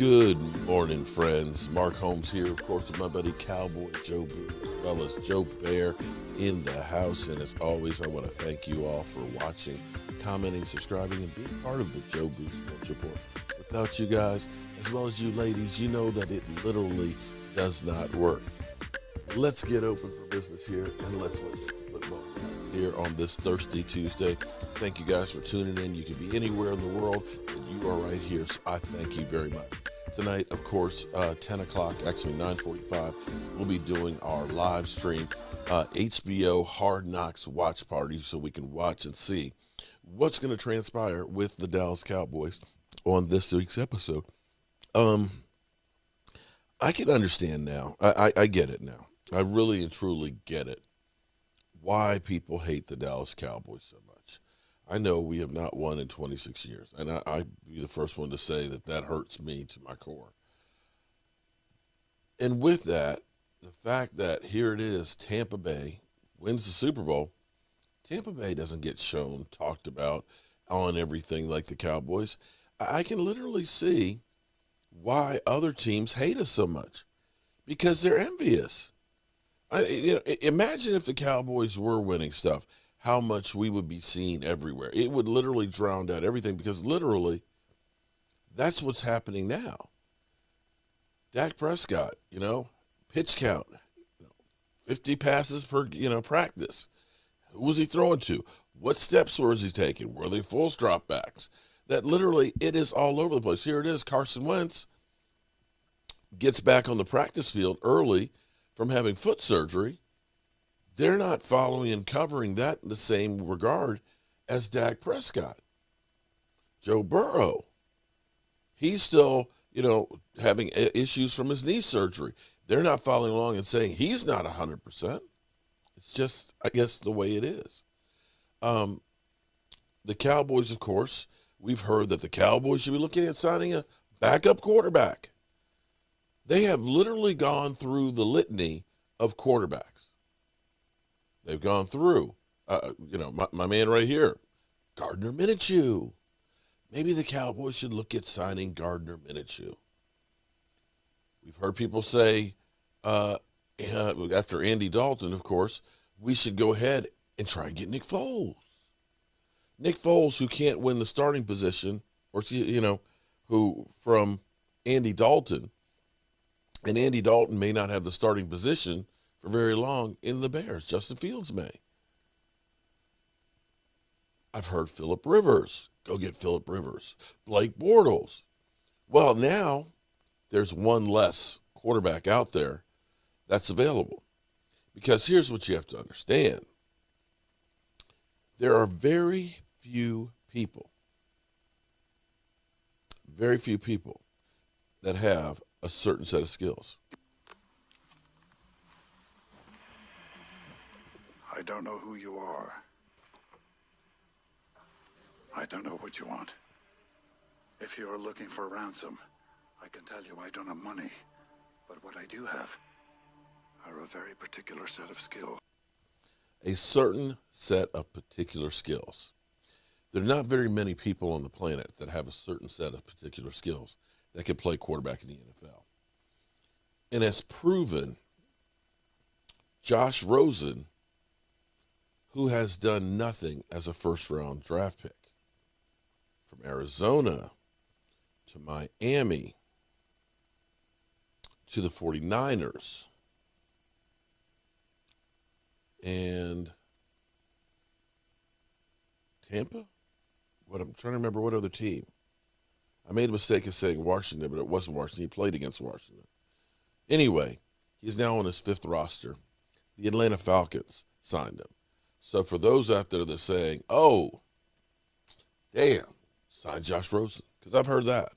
Good morning, friends. Mark Holmes here, of course, with my buddy Cowboy Joe Boo, as well as Joe Bear in the house. And as always, I want to thank you all for watching, commenting, subscribing, and being part of the Joe Boo Sports Report. Without you guys, as well as you ladies, you know that it literally does not work. Let's get open for business here, and let's look at the football guys here on this Thirsty Tuesday. Thank you guys for tuning in. You can be anywhere in the world, and you are right here, so I thank you very much. Tonight, of course, 10 o'clock, actually 9:45, we'll be doing our live stream HBO Hard Knocks watch party so we can watch and see what's going to transpire with the Dallas Cowboys on this week's episode. I can understand now. I get it now. I really and truly get it. Why people hate the Dallas Cowboys so much. I know we have not won in 26 years, and I'd be the first one to say that hurts me to my core. And with that, the fact that here it is, Tampa Bay wins the Super Bowl. Tampa Bay doesn't get shown, talked about on everything like the Cowboys. I can literally see why other teams hate us so much, because they're envious. Imagine if the Cowboys were winning stuff, how much we would be seen everywhere. It would literally drown out everything, because literally that's what's happening now. Dak Prescott, pitch count, 50 passes per, practice. Who was he throwing to? What steps was he taking? Were they full dropbacks? That literally, it is all over the place. Here it is, Carson Wentz gets back on the practice field early from having foot surgery. They're not following and covering that in the same regard as Dak Prescott. Joe Burrow, he's still, having issues from his knee surgery. They're not following along and saying he's not 100%. It's just, I guess, the way it is. The Cowboys, of course, we've heard that the Cowboys should be looking at signing a backup quarterback. They have literally gone through the litany of quarterbacks. They've gone through, my man right here, Gardner Minshew. Maybe the Cowboys should look at signing Gardner Minshew. We've heard people say, after Andy Dalton, of course, we should go ahead and try and get Nick Foles. Nick Foles, who can't win the starting position, or, who from Andy Dalton, and Andy Dalton may not have the starting position for very long in the Bears. Justin Fields may. I've heard Phillip Rivers. Go get Phillip Rivers. Blake Bortles. Well, now there's one less quarterback out there that's available. Because here's what you have to understand. There are very few people that have a certain set of skills. I don't know who you are. I don't know what you want. If you are looking for ransom, I can tell you I don't have money. But what I do have are a very particular set of skills. A certain set of particular skills. There are not very many people on the planet that have a certain set of particular skills that can play quarterback in the NFL. And as proven, Josh Rosen, who has done nothing as a first-round draft pick, from Arizona to Miami to the 49ers and Tampa? I'm trying to remember what other team. I made a mistake of saying Washington, but it wasn't Washington. He played against Washington. Anyway, he's now on his fifth roster. The Atlanta Falcons signed him. So for those out there that are saying, oh, damn, sign Josh Rosen, because I've heard that.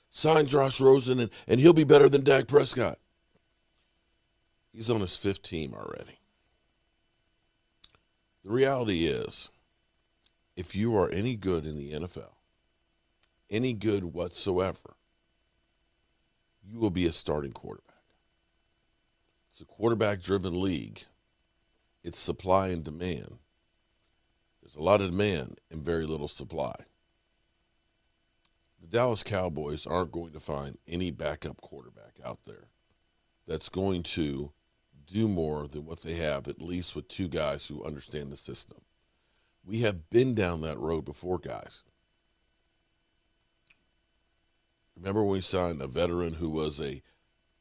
Sign Josh Rosen and he'll be better than Dak Prescott. He's on his fifth team already. The reality is, if you are any good in the NFL, any good whatsoever, you will be a starting quarterback. It's a quarterback-driven league. It's supply and demand. There's a lot of demand and very little supply. The Dallas Cowboys aren't going to find any backup quarterback out there that's going to do more than what they have, at least with two guys who understand the system. We have been down that road before, guys. Remember when we signed a veteran who was a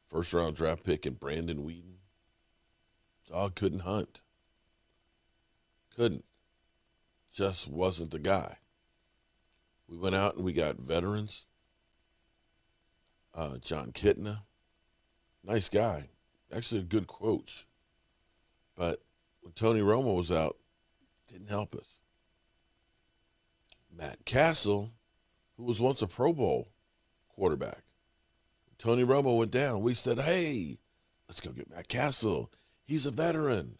first-round draft pick in Brandon Whedon? Dog couldn't hunt. Couldn't. Just wasn't the guy. We went out and we got veterans. John Kitna, nice guy. Actually a good coach. But when Tony Romo was out, didn't help us. Matt Castle, who was once a Pro Bowl quarterback. Tony Romo went down. We said, hey, let's go get Matt Castle. He's a veteran.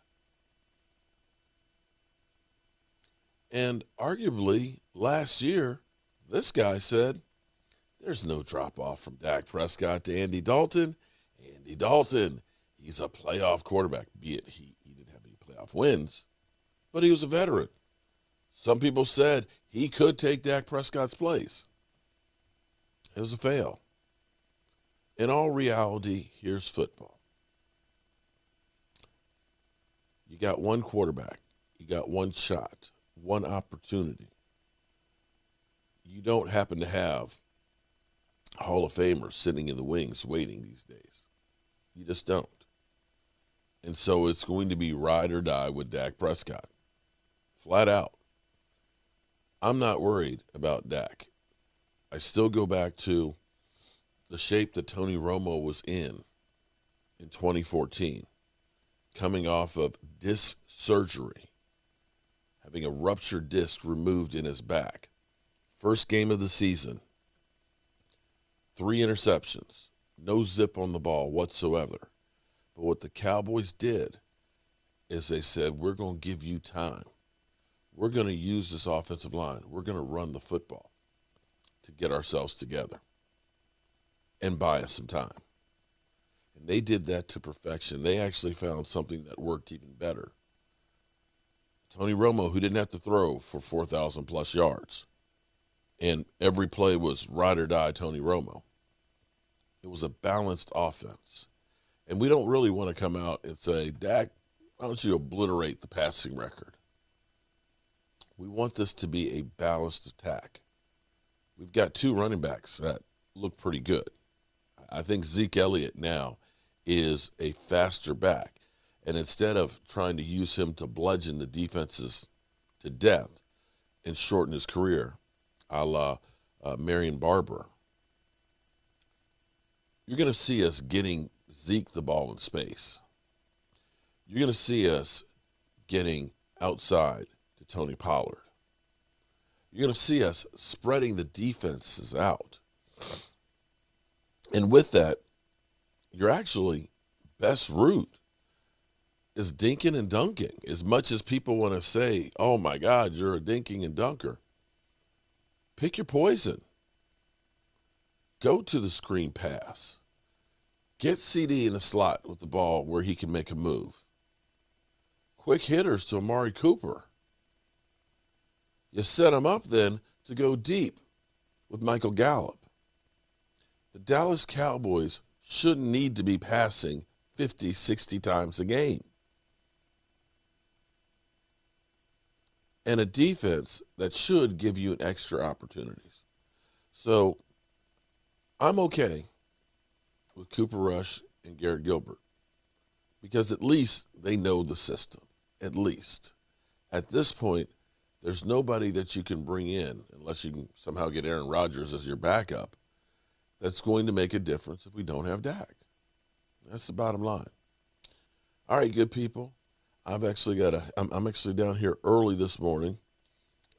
And arguably, last year, this guy said, there's no drop-off from Dak Prescott to Andy Dalton. Andy Dalton, he's a playoff quarterback, be it he didn't have any playoff wins, but he was a veteran. Some people said he could take Dak Prescott's place. It was a fail. In all reality, here's football. You got one quarterback. You got one shot, one opportunity. You don't happen to have Hall of Famers sitting in the wings waiting these days. You just don't. And so it's going to be ride or die with Dak Prescott. Flat out. I'm not worried about Dak. I still go back to the shape that Tony Romo was in 2014, coming off of disc surgery, having a ruptured disc removed in his back. First game of the season, 3 interceptions, no zip on the ball whatsoever. But what the Cowboys did is they said, we're going to give you time. We're going to use this offensive line. We're going to run the football to get ourselves together and buy us some time. And they did that to perfection. They actually found something that worked even better. Tony Romo, who didn't have to throw for 4,000 plus yards, and every play was ride or die Tony Romo. It was a balanced offense. And we don't really want to come out and say, Dak, why don't you obliterate the passing record? We want this to be a balanced attack. We've got 2 running backs that look pretty good. I think Zeke Elliott now is a faster back. And instead of trying to use him to bludgeon the defenses to death and shorten his career, a la Marion Barber, you're going to see us getting Zeke the ball in space. You're going to see us getting outside to Tony Pollard. You're going to see us spreading the defenses out. And with that, your actually best route is dinking and dunking. As much as people want to say, oh my God, you're a dinking and dunker. Pick your poison. Go to the screen pass. Get CD in the slot with the ball where he can make a move. Quick hitters to Amari Cooper. You set him up then to go deep with Michael Gallup. The Dallas Cowboys shouldn't need to be passing 50, 60 times a game. And a defense that should give you an extra opportunities. So I'm okay with Cooper Rush and Garrett Gilbert because at least they know the system, at least. At this point, there's nobody that you can bring in, unless you can somehow get Aaron Rodgers as your backup, that's going to make a difference if we don't have Dak. That's the bottom line. All right, good people. I'm actually down here early this morning.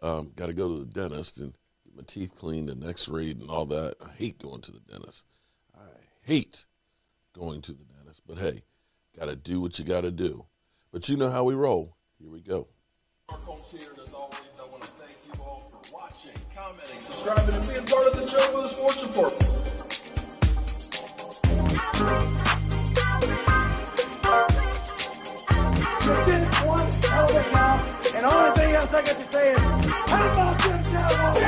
Got to go to the dentist and get my teeth cleaned and x-rayed and all that. I hate going to the dentist. I hate going to the dentist. But, hey, got to do what you got to do. But you know how we roll. Here we go. Coach here, and as always, I want to thank you all for watching, commenting, subscribing, and being part of the Joe for the Sports Report. You did one hell of a job, and the only thing else I got to say is, how about